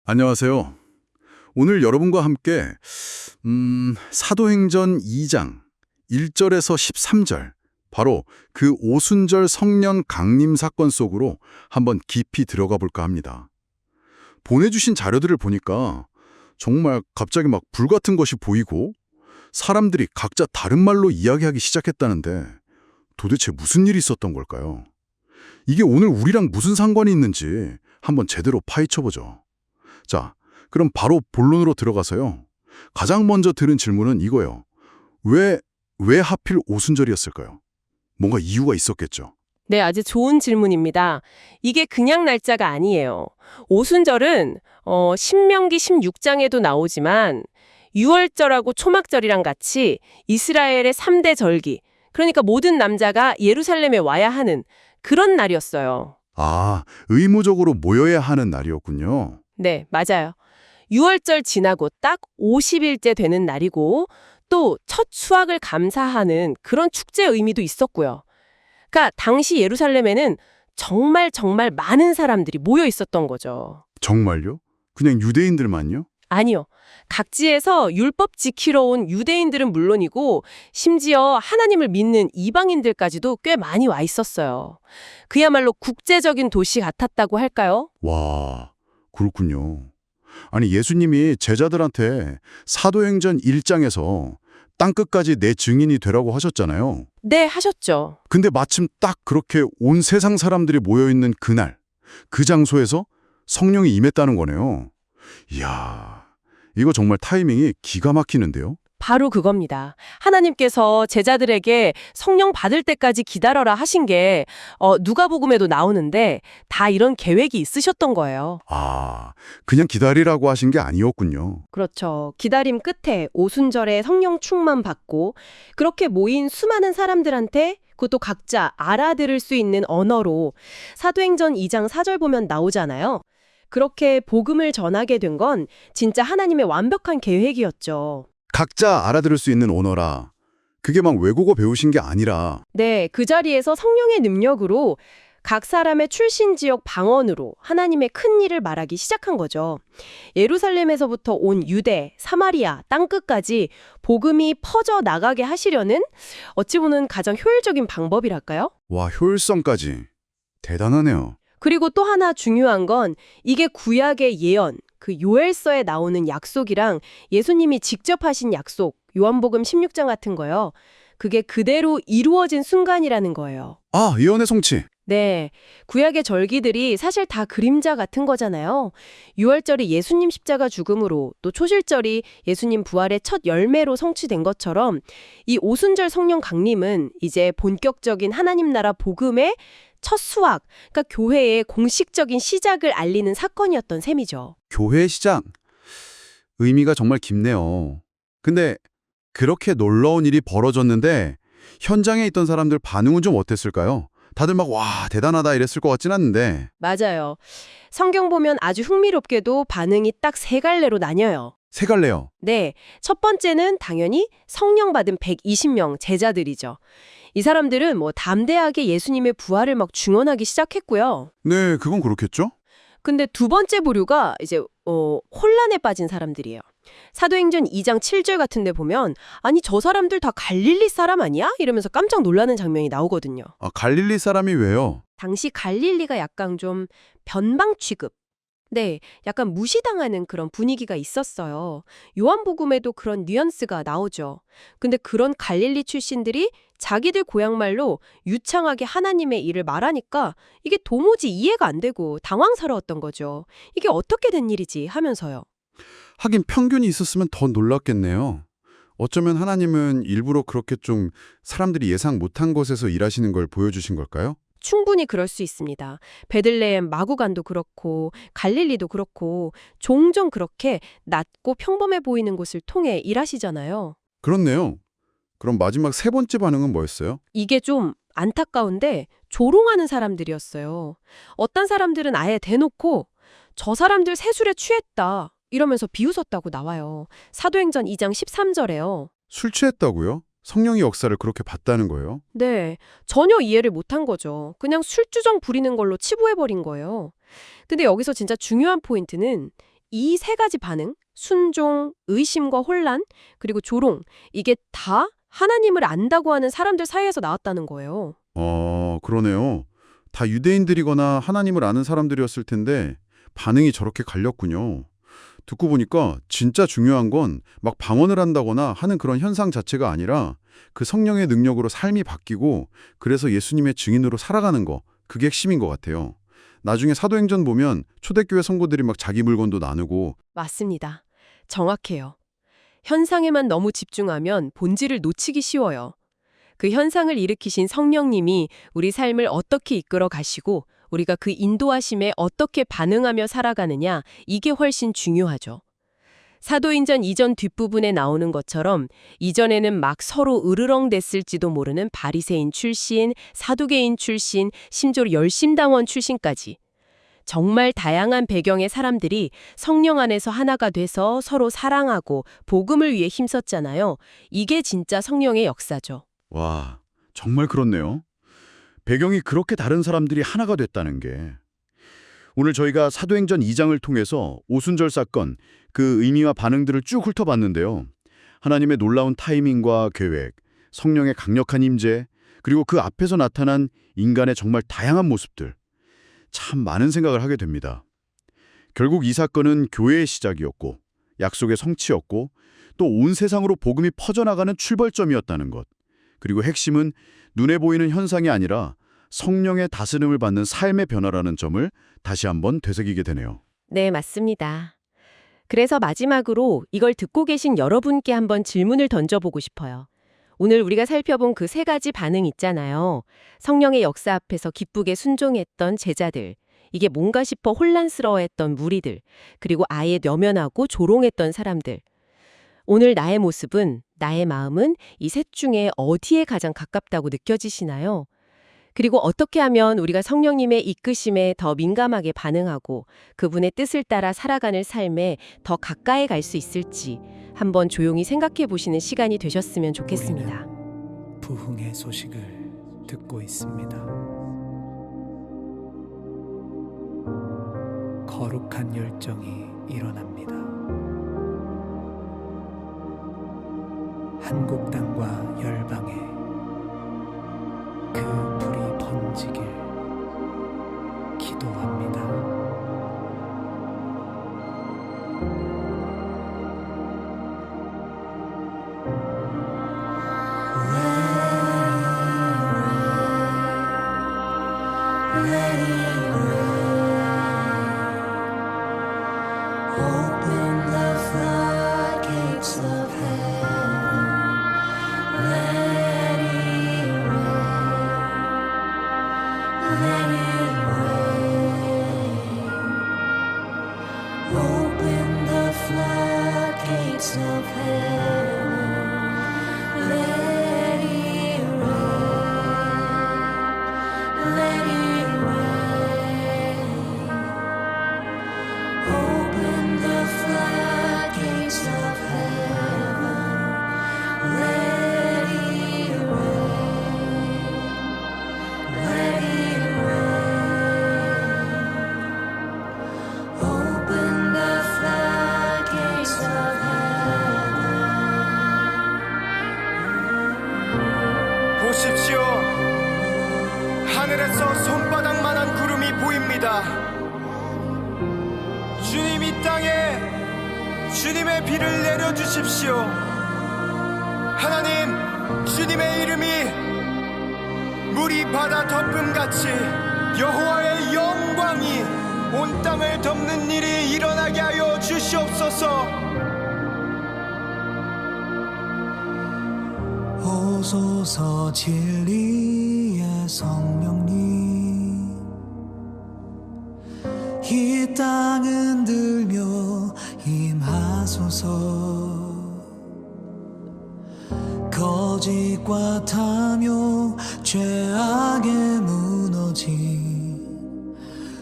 안녕하세요. 오늘 여러분과 함께 사도행전 2장 1절에서 13절, 바로 그 오순절 성령 강림 사건 속으로 한번 깊이 들어가 볼까 합니다. 보내주신 자료들을 보니까 정말 갑자기 막 불같은 것이 보이고 사람들이 각자 다른 말로 이야기하기 시작했다는데 도대체 무슨 일이 있었던 걸까요? 이게 오늘 우리랑 무슨 상관이 있는지 한번 제대로 파헤쳐보죠. 자, 그럼 바로 본론으로 들어가서요. 가장 먼저 들은 질문은 이거예요. 왜 하필 오순절이었을까요? 뭔가 이유가 있었겠죠. 네, 아주 좋은 질문입니다. 이게 그냥 날짜가 아니에요. 오순절은 신명기 16장에도 나오지만 유월절하고 초막절이랑 같이 이스라엘의 3대 절기, 그러니까 모든 남자가 예루살렘에 와야 하는 그런 날이었어요. 아, 의무적으로 모여야 하는 날이었군요. 네, 맞아요. 유월절 지나고 딱 50일째 되는 날이고 또 첫 수확을 감사하는 그런 축제 의미도 있었고요. 그러니까 당시 예루살렘에는 정말 정말 많은 사람들이 모여 있었던 거죠. 정말요? 그냥 유대인들만요? 아니요. 각지에서 율법 지키러 온 유대인들은 물론이고 심지어 하나님을 믿는 이방인들까지도 꽤 많이 와 있었어요. 그야말로 국제적인 도시 같았다고 할까요? 와, 그렇군요. 아니, 예수님이 제자들한테 사도행전 1장에서 땅끝까지 내 증인이 되라고 하셨잖아요. 네, 하셨죠. 근데 마침 딱 그렇게 온 세상 사람들이 모여있는 그날, 그 장소에서 성령이 임했다는 거네요. 이야, 이거 정말 타이밍이 기가 막히는데요? 바로 그겁니다. 하나님께서 제자들에게 성령 받을 때까지 기다려라 하신 게 누가복음에도 나오는데 다 이런 계획이 있으셨던 거예요. 아, 그냥 기다리라고 하신 게 아니었군요. 그렇죠. 기다림 끝에 오순절에 성령 충만 받고 그렇게 모인 수많은 사람들한테 그것도 각자 알아들을 수 있는 언어로 사도행전 2장 4절 보면 나오잖아요. 그렇게 복음을 전하게 된 건 진짜 하나님의 완벽한 계획이었죠. 각자 알아들을 수 있는 언어라. 그게 막 외국어 배우신 게 아니라. 네, 그 자리에서 성령의 능력으로 각 사람의 출신 지역 방언으로 하나님의 큰 일을 말하기 시작한 거죠. 예루살렘에서부터 온 유대, 사마리아, 땅끝까지 복음이 퍼져 나가게 하시려는 어찌 보면 가장 효율적인 방법이랄까요? 와, 효율성까지. 대단하네요. 그리고 또 하나 중요한 건 이게 구약의 예언, 그 요엘서에 나오는 약속이랑 예수님이 직접 하신 약속, 요한복음 16장 같은 거요. 그게 그대로 이루어진 순간이라는 거예요. 아, 예언의 성취. 네, 구약의 절기들이 사실 다 그림자 같은 거잖아요. 유월절이 예수님 십자가 죽음으로 또 초실절이 예수님 부활의 첫 열매로 성취된 것처럼 이 오순절 성령 강림은 이제 본격적인 하나님 나라 복음의 첫 수확, 그러니까 교회의 공식적인 시작을 알리는 사건이었던 셈이죠. 교회 시작. 의미가 정말 깊네요. 근데 그렇게 놀라운 일이 벌어졌는데 현장에 있던 사람들 반응은 좀 어땠을까요? 다들 막 와, 대단하다 이랬을 것 같진 않은데. 맞아요. 성경 보면 아주 흥미롭게도 반응이 딱 세 갈래로 나뉘어요. 세 갈래요. 네, 첫 번째는 당연히 성령 받은 120명 제자들이죠. 이 사람들은 담대하게 예수님의 부활을 막 증언하기 시작했고요. 네, 그건 그렇겠죠? 근데 두 번째 부류가 이제 혼란에 빠진 사람들이에요. 사도행전 2장 7절 같은 데 보면 아니 저 사람들 다 갈릴리 사람 아니야? 이러면서 깜짝 놀라는 장면이 나오거든요. 아, 갈릴리 사람이 왜요? 당시 갈릴리가 약간 좀 변방 취급. 네, 약간 무시당하는 그런 분위기가 있었어요. 요한복음에도 그런 뉘앙스가 나오죠. 근데 그런 갈릴리 출신들이 자기들 고향말로 유창하게 하나님의 일을 말하니까 이게 도무지 이해가 안 되고 당황스러웠던 거죠. 이게 어떻게 된 일이지 하면서요. 하긴 평균이 있었으면 더 놀랐겠네요. 어쩌면 하나님은 일부러 그렇게 좀 사람들이 예상 못한 곳에서 일하시는 걸 보여주신 걸까요? 충분히 그럴 수 있습니다. 베들레헴 마구간도 그렇고 갈릴리도 그렇고 종종 그렇게 낮고 평범해 보이는 곳을 통해 일하시잖아요. 그렇네요. 그럼 마지막 세 번째 반응은 뭐였어요? 이게 좀 안타까운데 조롱하는 사람들이었어요. 어떤 사람들은 아예 대놓고 저 사람들 세술에 취했다 이러면서 비웃었다고 나와요. 사도행전 2장 13절에요. 술 취했다고요? 성령의 역사를 그렇게 봤다는 거예요? 네, 전혀 이해를 못한 거죠. 그냥 술주정 부리는 걸로 치부해버린 거예요. 근데 여기서 진짜 중요한 포인트는 이 세 가지 반응, 순종, 의심과 혼란, 그리고 조롱, 이게 다 하나님을 안다고 하는 사람들 사이에서 나왔다는 거예요. 그러네요. 다 유대인들이거나 하나님을 아는 사람들이었을 텐데 반응이 저렇게 갈렸군요. 듣고 보니까 진짜 중요한 건 막 방언을 한다거나 하는 그런 현상 자체가 아니라 그 성령의 능력으로 삶이 바뀌고 그래서 예수님의 증인으로 살아가는 거, 그게 핵심인 것 같아요. 나중에 사도행전 보면 초대교회 성도들이 막 자기 물건도 나누고 맞습니다. 정확해요. 현상에만 너무 집중하면 본질을 놓치기 쉬워요. 그 현상을 일으키신 성령님이 우리 삶을 어떻게 이끌어 가시고 우리가 그 인도하심에 어떻게 반응하며 살아가느냐, 이게 훨씬 중요하죠. 사도행전 이전 뒷부분에 나오는 것처럼 이전에는 막 서로 으르렁댔을지도 모르는 바리새인 출신, 사두개인 출신, 심지어 열심당원 출신까지 정말 다양한 배경의 사람들이 성령 안에서 하나가 돼서 서로 사랑하고 복음을 위해 힘썼잖아요. 이게 진짜 성령의 역사죠. 와, 정말 그렇네요. 배경이 그렇게 다른 사람들이 하나가 됐다는 게. 오늘 저희가 사도행전 2장을 통해서 오순절 사건, 그 의미와 반응들을 쭉 훑어봤는데요. 하나님의 놀라운 타이밍과 계획, 성령의 강력한 임재, 그리고 그 앞에서 나타난 인간의 정말 다양한 모습들. 참 많은 생각을 하게 됩니다. 결국 이 사건은 교회의 시작이었고, 약속의 성취였고, 또 온 세상으로 복음이 퍼져나가는 출발점이었다는 것. 그리고 핵심은 눈에 보이는 현상이 아니라 성령의 다스림을 받는 삶의 변화라는 점을 다시 한번 되새기게 되네요. 네, 맞습니다. 그래서 마지막으로 이걸 듣고 계신 여러분께 한번 질문을 던져보고 싶어요. 오늘 우리가 살펴본 그 세 가지 반응 있잖아요. 성령의 역사 앞에서 기쁘게 순종했던 제자들, 이게 뭔가 싶어 혼란스러워했던 무리들, 그리고 아예 내면하고 조롱했던 사람들. 오늘 나의 모습은, 나의 마음은 이 셋 중에 어디에 가장 가깝다고 느껴지시나요? 그리고 어떻게 하면 우리가 성령님의 이끄심에 더 민감하게 반응하고 그분의 뜻을 따라 살아가는 삶에 더 가까이 갈 수 있을지 한번 조용히 생각해 보시는 시간이 되셨으면 좋겠습니다. 우리는 부흥의 소식을 듣고 있습니다. 거룩한 열정이 일어납니다. 한국 땅과 열방에 그 불이 번지길 기도합니다. Open the floodgates of heaven. Let it rain. Let it rain. Open the floodgates of heaven. Let it rain. Let it rain. Open the floodgates of heaven. Let it rain. Let it rain. Open the floodgates of heaven. 보십시오. 하늘에서 손바닥만한 구름이 보입니다. 주님 이 땅에 주님의 비를 내려주십시오. 하나님, 주님의 이름이 물이 바다 덮음같이 여호와의 영광이 온 땅을 덮는 일이 일어나게 하여 주시옵소서. 오소서 진리의 성령님, 이 땅 흔들며 임하소서. 거짓과 탐욕 죄악에 무너진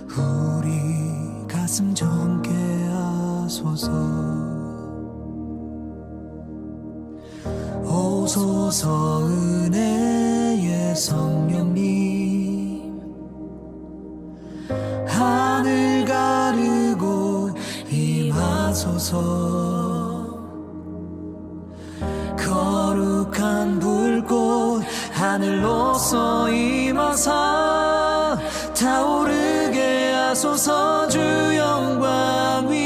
우리 가슴 정케 하소서. 오소서 은혜의 성령님, 하늘 가르고 임하 하소서. 거룩한 불꽃 하늘로서 임하사 타오르게 하소서. 주 영광 위